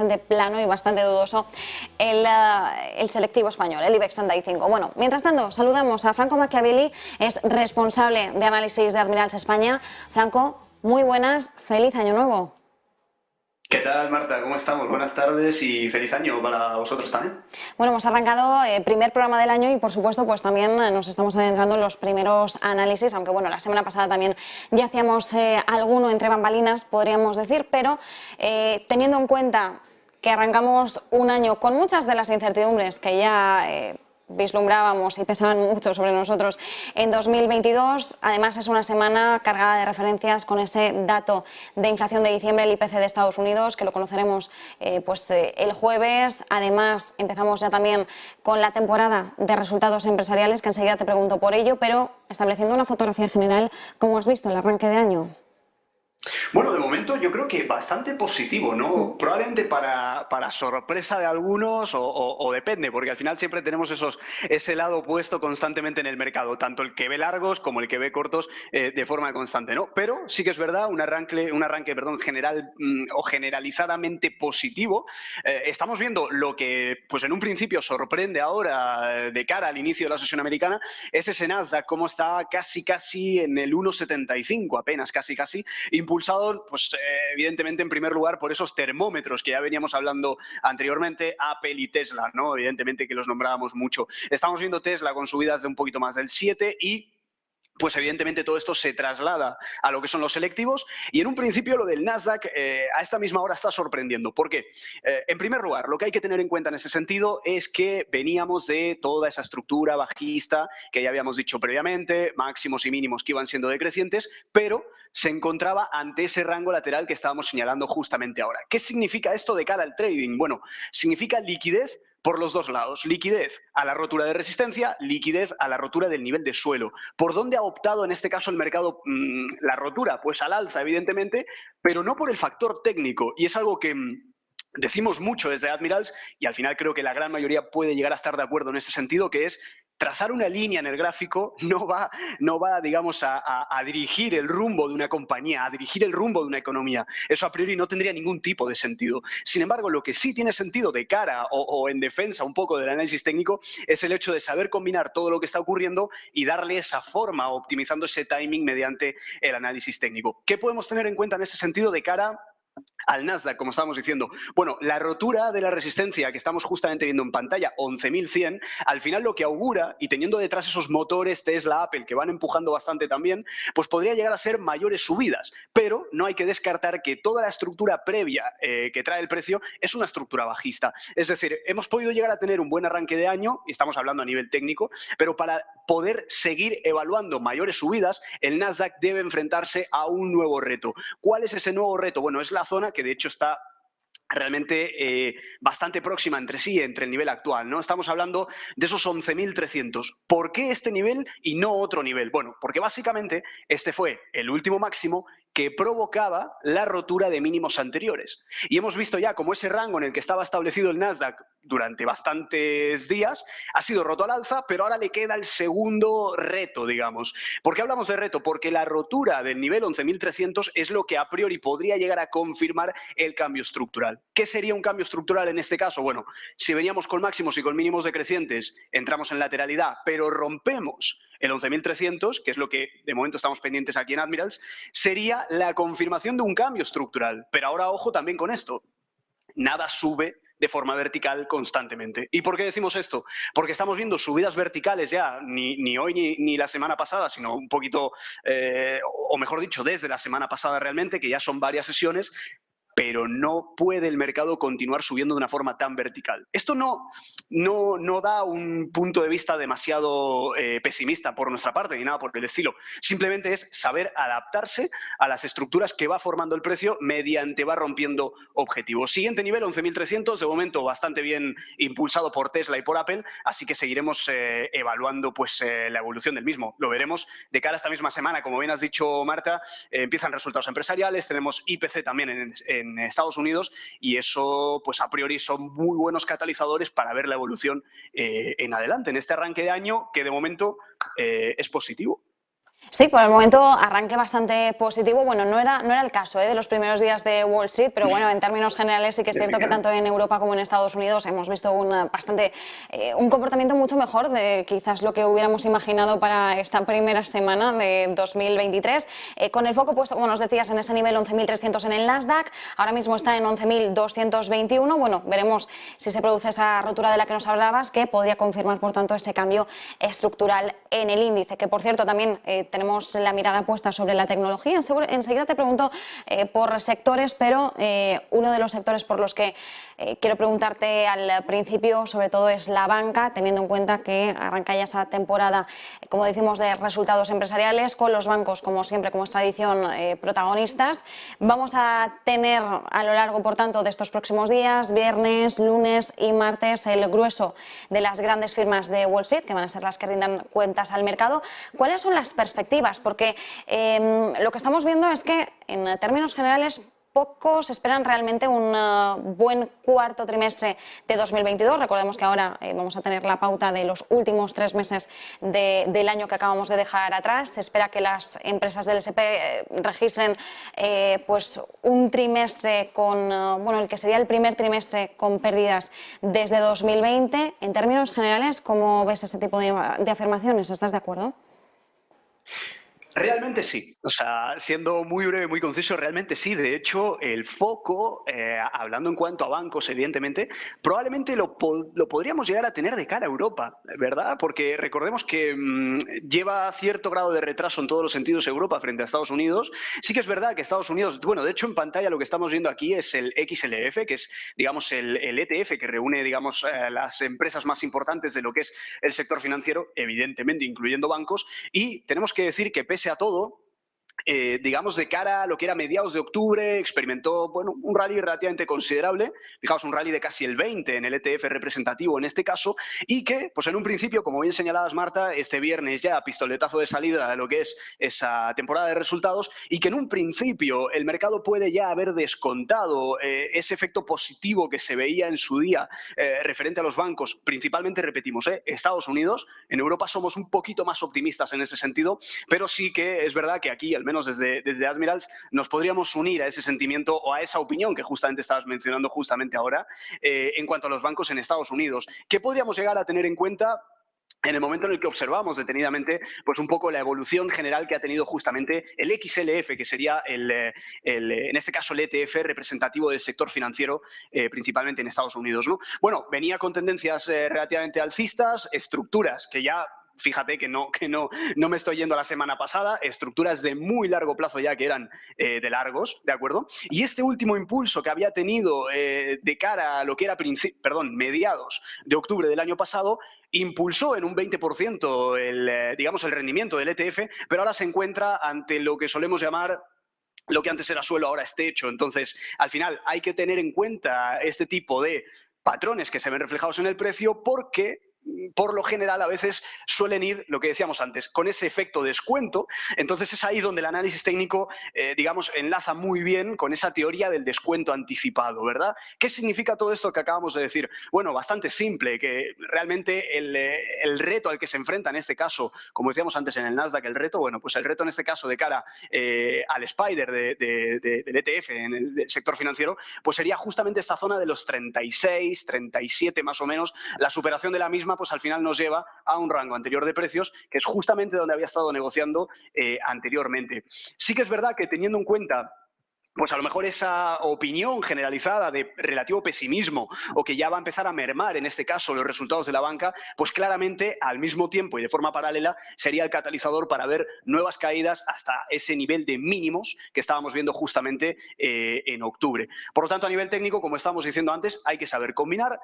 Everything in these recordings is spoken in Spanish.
bastante plano y bastante dudoso el selectivo español, el IBEX 35. Bueno, mientras tanto, saludamos a Franco Machiavelli, es responsable de análisis de Admirals España. Franco, muy buenas, feliz año nuevo. ¿Qué tal, Marta? ¿Cómo estamos? Buenas tardes y feliz año para vosotros también. Bueno, hemos arrancado el primer programa del año y, por supuesto, pues también nos estamos adentrando en los primeros análisis, aunque bueno, la semana pasada también ya hacíamos alguno entre bambalinas, podríamos decir, pero teniendo en cuenta que arrancamos un año con muchas de las incertidumbres que ya vislumbrábamos y pesaban mucho sobre nosotros en 2022. Además, es una semana cargada de referencias con ese dato de inflación de diciembre, el IPC de Estados Unidos, que lo conoceremos el jueves. Además, empezamos ya también con la temporada de resultados empresariales, que enseguida te pregunto por ello, pero estableciendo una fotografía general, ¿cómo has visto el arranque de año? Bueno, de momento yo creo que bastante positivo, ¿no? Probablemente para sorpresa de algunos o depende, porque al final siempre tenemos ese lado opuesto constantemente en el mercado, tanto el que ve largos como el que ve cortos de forma constante, ¿no? Pero sí que es verdad, un arranque general o generalizadamente positivo. Estamos viendo lo que, pues en un principio sorprende ahora de cara al inicio de la sesión americana, es ese Nasdaq, cómo está casi en el 1,75, apenas casi, impulsado, pues evidentemente en primer lugar por esos termómetros que ya veníamos hablando anteriormente, Apple y Tesla, ¿no? Evidentemente que los nombrábamos mucho. Estamos viendo Tesla con subidas de un poquito más del 7 y pues evidentemente todo esto se traslada a lo que son los selectivos y en un principio lo del Nasdaq a esta misma hora está sorprendiendo. ¿Por qué? En primer lugar, lo que hay que tener en cuenta en ese sentido es que veníamos de toda esa estructura bajista que ya habíamos dicho previamente, máximos y mínimos que iban siendo decrecientes, pero se encontraba ante ese rango lateral que estábamos señalando justamente ahora. ¿Qué significa esto de cara al trading? Bueno, significa liquidez por los dos lados. Liquidez a la rotura de resistencia, liquidez a la rotura del nivel de suelo. ¿Por dónde ha optado en este caso el mercado la rotura? Pues al alza, evidentemente, pero no por el factor técnico. Y es algo que decimos mucho desde Admirals y al final creo que la gran mayoría puede llegar a estar de acuerdo en ese sentido, que es trazar una línea en el gráfico no va digamos, a dirigir el rumbo de una compañía, a dirigir el rumbo de una economía. Eso a priori no tendría ningún tipo de sentido. Sin embargo, lo que sí tiene sentido de cara o en defensa un poco del análisis técnico es el hecho de saber combinar todo lo que está ocurriendo y darle esa forma, optimizando ese timing mediante el análisis técnico. ¿Qué podemos tener en cuenta en ese sentido de cara al Nasdaq, como estábamos diciendo? Bueno, la rotura de la resistencia que estamos justamente viendo en pantalla, 11.100, al final lo que augura, y teniendo detrás esos motores Tesla, Apple, que van empujando bastante también, pues podría llegar a ser mayores subidas. Pero no hay que descartar que toda la estructura previa que trae el precio es una estructura bajista. Es decir, hemos podido llegar a tener un buen arranque de año, y estamos hablando a nivel técnico, pero para poder seguir evaluando mayores subidas, el Nasdaq debe enfrentarse a un nuevo reto. ¿Cuál es ese nuevo reto? Bueno, es la zona que de hecho está realmente bastante próxima entre sí, entre el nivel actual, ¿no? Estamos hablando de esos 11.300. ¿Por qué este nivel y no otro nivel? Bueno, porque básicamente este fue el último máximo que provocaba la rotura de mínimos anteriores. Y hemos visto ya cómo ese rango en el que estaba establecido el Nasdaq durante bastantes días ha sido roto al alza, pero ahora le queda el segundo reto, digamos. ¿Por qué hablamos de reto? Porque la rotura del nivel 11.300 es lo que a priori podría llegar a confirmar el cambio estructural. ¿Qué sería un cambio estructural en este caso? Bueno, si veníamos con máximos y con mínimos decrecientes, entramos en lateralidad, pero rompemos el 11.300, que es lo que de momento estamos pendientes aquí en Admirals, sería la confirmación de un cambio estructural. Pero ahora ojo también con esto, nada sube de forma vertical constantemente. ¿Y por qué decimos esto? Porque estamos viendo subidas verticales ya, ni hoy ni la semana pasada, sino un poquito, o mejor dicho, desde la semana pasada realmente, que ya son varias sesiones, pero no puede el mercado continuar subiendo de una forma tan vertical. Esto no da un punto de vista demasiado pesimista por nuestra parte, ni nada por el estilo. Simplemente es saber adaptarse a las estructuras que va formando el precio mediante va rompiendo objetivos. Siguiente nivel, 11.300, de momento bastante bien impulsado por Tesla y por Apple, así que seguiremos evaluando pues, la evolución del mismo. Lo veremos de cara a esta misma semana. Como bien has dicho, Marta, empiezan resultados empresariales, tenemos IPC también en Estados Unidos y eso, pues a priori, son muy buenos catalizadores para ver la evolución en adelante, en este arranque de año que de momento es positivo. Sí, por el momento arranque bastante positivo. Bueno, no era el caso de los primeros días de Wall Street, pero bueno, en términos generales sí que es cierto que tanto en Europa como en Estados Unidos hemos visto un comportamiento mucho mejor de quizás lo que hubiéramos imaginado para esta primera semana de 2023, con el foco puesto, como nos decías, en ese nivel 11.300 en el Nasdaq. Ahora mismo está en 11.221. Bueno, veremos si se produce esa rotura de la que nos hablabas, que podría confirmar, por tanto, ese cambio estructural en el índice, que por cierto también tenemos la mirada puesta sobre la tecnología. Enseguida te pregunto por sectores, pero uno de los sectores por los que quiero preguntarte al principio, sobre todo, es la banca, teniendo en cuenta que arranca ya esa temporada, como decimos, de resultados empresariales, con los bancos, como siempre, como es tradición, protagonistas. Vamos a tener a lo largo, por tanto, de estos próximos días, viernes, lunes y martes, el grueso de las grandes firmas de Wall Street, que van a ser las que rindan cuentas al mercado. ¿Cuáles son las perspectivas? Porque lo que estamos viendo es que, en términos generales, pocos esperan realmente un buen cuarto trimestre de 2022. Recordemos que ahora vamos a tener la pauta de los últimos 3 meses del año que acabamos de dejar atrás. Se espera que las empresas del S&P registren pues un trimestre con, el que sería el primer trimestre con pérdidas desde 2020. En términos generales, ¿cómo ves ese tipo de afirmaciones? ¿Estás de acuerdo? Realmente sí, o sea, siendo muy breve, muy conciso, realmente sí. De hecho, el foco, hablando en cuanto a bancos, evidentemente, probablemente lo podríamos llegar a tener de cara a Europa, ¿verdad? Porque recordemos que lleva cierto grado de retraso en todos los sentidos Europa frente a Estados Unidos. Sí que es verdad que Estados Unidos, bueno, de hecho en pantalla lo que estamos viendo aquí es el XLF, que es, digamos, el ETF que reúne, digamos, las empresas más importantes de lo que es el sector financiero, evidentemente incluyendo bancos, y tenemos que decir que pese a todo, digamos, de cara a lo que era mediados de octubre, experimentó, bueno, un rally relativamente considerable, fijaos, un rally de casi el 20 en el ETF representativo en este caso, y que, pues en un principio, como bien señalabas, Marta, este viernes ya pistoletazo de salida de lo que es esa temporada de resultados, y que en un principio el mercado puede ya haber descontado ese efecto positivo que se veía en su día referente a los bancos, principalmente, repetimos, Estados Unidos. En Europa somos un poquito más optimistas en ese sentido, pero sí que es verdad que aquí, al menos desde Admirals, nos podríamos unir a ese sentimiento o a esa opinión que justamente estabas mencionando justamente ahora en cuanto a los bancos en Estados Unidos. ¿Qué podríamos llegar a tener en cuenta en el momento en el que observamos detenidamente, pues un poco la evolución general que ha tenido justamente el XLF, que sería en este caso el ETF representativo del sector financiero, principalmente en Estados Unidos, ¿no? Bueno, venía con tendencias relativamente alcistas, estructuras que ya, fíjate que no me estoy yendo a la semana pasada, estructuras de muy largo plazo ya que eran de largos, ¿de acuerdo? Y este último impulso que había tenido de cara a lo que era mediados de octubre del año pasado, impulsó en un 20% digamos, el rendimiento del ETF, pero ahora se encuentra ante lo que solemos llamar lo que antes era suelo, ahora es techo. Entonces, al final hay que tener en cuenta este tipo de patrones que se ven reflejados en el precio, porque por lo general a veces suelen ir, lo que decíamos antes, con ese efecto descuento. Entonces es ahí donde el análisis técnico, digamos, enlaza muy bien con esa teoría del descuento anticipado, ¿verdad? ¿Qué significa todo esto que acabamos de decir? Bueno, bastante simple, que realmente el reto al que se enfrenta en este caso, como decíamos antes en el Nasdaq, pues el reto en este caso de cara al Spider del ETF en el sector financiero, pues sería justamente esta zona de los 36, 37 más o menos. La superación de la misma, pues al final nos lleva a un rango anterior de precios, que es justamente donde había estado negociando anteriormente. Sí que es verdad que, teniendo en cuenta pues a lo mejor esa opinión generalizada de relativo pesimismo, o que ya va a empezar a mermar en este caso los resultados de la banca, pues claramente al mismo tiempo y de forma paralela sería el catalizador para ver nuevas caídas hasta ese nivel de mínimos que estábamos viendo justamente en octubre. Por lo tanto, a nivel técnico, como estábamos diciendo antes, hay que saber combinar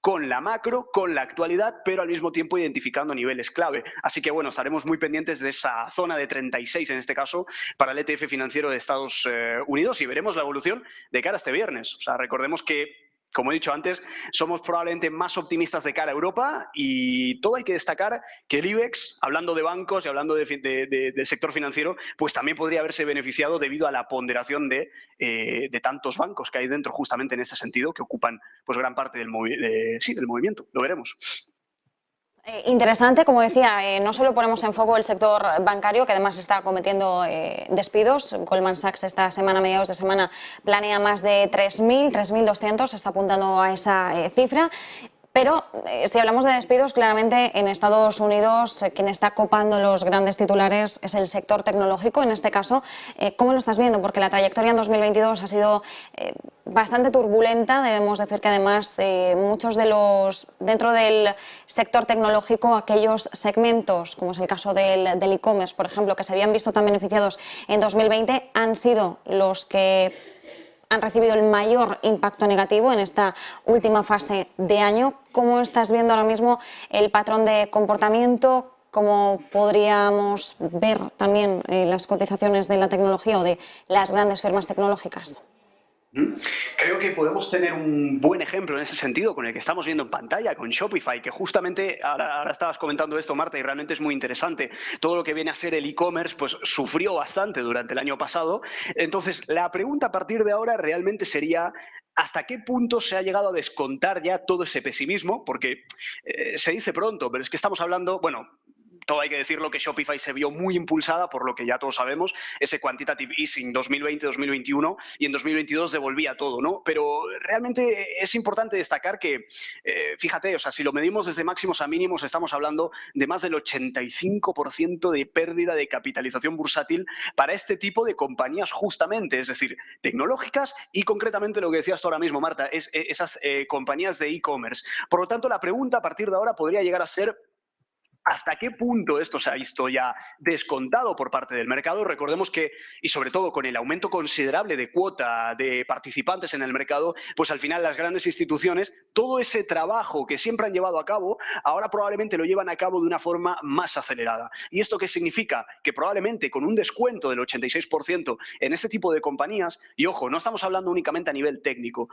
con la macro, con la actualidad, pero al mismo tiempo identificando niveles clave. Así que bueno, estaremos muy pendientes de esa zona de 36 en este caso para el ETF financiero de Estados Unidos, y veremos la evolución de cara a este viernes. O sea, recordemos que, como he dicho antes, somos probablemente más optimistas de cara a Europa, y todo hay que destacar que el IBEX, hablando de bancos y hablando del sector financiero, pues también podría haberse beneficiado debido a la ponderación de tantos bancos que hay dentro, justamente en ese sentido, que ocupan pues gran parte del movimiento. Lo veremos. Interesante, como decía, no solo ponemos en foco el sector bancario, que además está cometiendo despidos. Goldman Sachs esta semana, a mediados de semana, planea más de 3.200, está apuntando a esa cifra. Pero si hablamos de despidos, claramente en Estados Unidos quien está copando los grandes titulares es el sector tecnológico. En este caso, ¿cómo lo estás viendo? Porque la trayectoria en 2022 ha sido bastante turbulenta. Debemos decir que además muchos de los, dentro del sector tecnológico, aquellos segmentos, como es el caso del e-commerce, por ejemplo, que se habían visto tan beneficiados en 2020, han sido los que han recibido el mayor impacto negativo en esta última fase de año. ¿Cómo estás viendo ahora mismo el patrón de comportamiento? ¿Cómo podríamos ver también las cotizaciones de la tecnología o de las grandes firmas tecnológicas? Creo que podemos tener un buen ejemplo en ese sentido con el que estamos viendo en pantalla, con Shopify, que justamente ahora estabas comentando esto, Marta, y realmente es muy interesante. Todo lo que viene a ser el e-commerce pues sufrió bastante durante el año pasado. Entonces, la pregunta a partir de ahora realmente sería: ¿hasta qué punto se ha llegado a descontar ya todo ese pesimismo? Porque se dice pronto, pero es que estamos hablando, bueno, todo hay que decirlo, que Shopify se vio muy impulsada por lo que ya todos sabemos, ese quantitative easing 2020-2021, y en 2022 devolvía todo, ¿no? Pero realmente es importante destacar que, fíjate, o sea, si lo medimos desde máximos a mínimos, estamos hablando de más del 85% de pérdida de capitalización bursátil para este tipo de compañías justamente, es decir, tecnológicas y concretamente lo que decías tú ahora mismo, Marta, es esas compañías de e-commerce. Por lo tanto, la pregunta a partir de ahora podría llegar a ser: ¿hasta qué punto esto se ha visto ya descontado por parte del mercado? Recordemos que, y sobre todo con el aumento considerable de cuota de participantes en el mercado, pues al final las grandes instituciones, todo ese trabajo que siempre han llevado a cabo, ahora probablemente lo llevan a cabo de una forma más acelerada. ¿Y esto qué significa? Que probablemente con un descuento del 86% en este tipo de compañías, y ojo, no estamos hablando únicamente a nivel técnico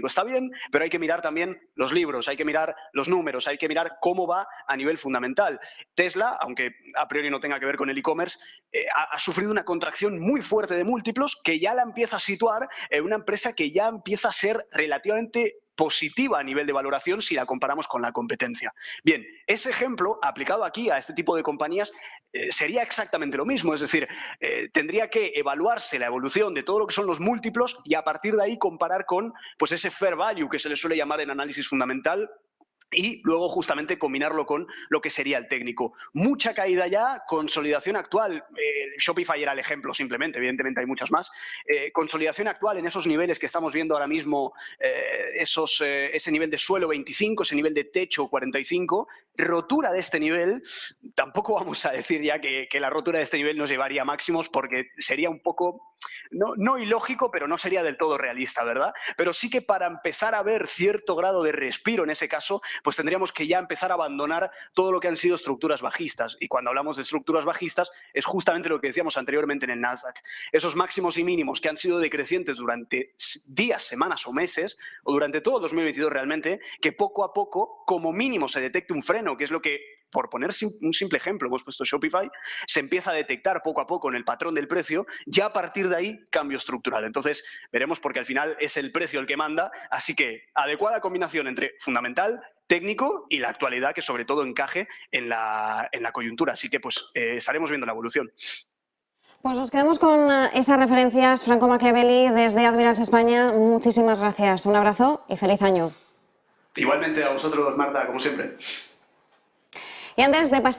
está bien, pero hay que mirar también los libros, hay que mirar los números, hay que mirar cómo va a nivel fundamental. Tesla, aunque a priori no tenga que ver con el e-commerce, ha sufrido una contracción muy fuerte de múltiplos que ya la empieza a situar en una empresa que ya empieza a ser relativamente positiva a nivel de valoración si la comparamos con la competencia. Bien, ese ejemplo aplicado aquí a este tipo de compañías sería exactamente lo mismo, es decir, tendría que evaluarse la evolución de todo lo que son los múltiplos y a partir de ahí comparar con pues, ese fair value que se le suele llamar en análisis fundamental, y luego justamente combinarlo con lo que sería el técnico. Mucha caída ya, consolidación actual. Shopify era el ejemplo simplemente, evidentemente hay muchas más. Consolidación actual en esos niveles que estamos viendo ahora mismo, ese nivel de suelo 25, ese nivel de techo 45, rotura de este nivel. Tampoco vamos a decir ya que la rotura de este nivel nos llevaría a máximos porque sería un poco, no ilógico, pero no sería del todo realista, ¿verdad? Pero sí que para empezar a ver cierto grado de respiro en ese caso, pues tendríamos que ya empezar a abandonar todo lo que han sido estructuras bajistas. Y cuando hablamos de estructuras bajistas es justamente lo que decíamos anteriormente en el Nasdaq. Esos máximos y mínimos que han sido decrecientes durante días, semanas o meses, o durante todo 2022 realmente, que poco a poco, como mínimo, se detecte un freno, que es lo que, por poner un simple ejemplo, hemos puesto Shopify, se empieza a detectar poco a poco en el patrón del precio, ya a partir de ahí cambio estructural. Entonces veremos, porque al final es el precio el que manda, así que adecuada combinación entre fundamental, técnico y la actualidad, que sobre todo encaje en la coyuntura. Así que pues estaremos viendo la evolución. Pues nos quedamos con esas referencias. Franco Machiavelli, desde Admirals España, muchísimas gracias. Un abrazo y feliz año. Igualmente a vosotros, Marta, como siempre. Y antes de pasar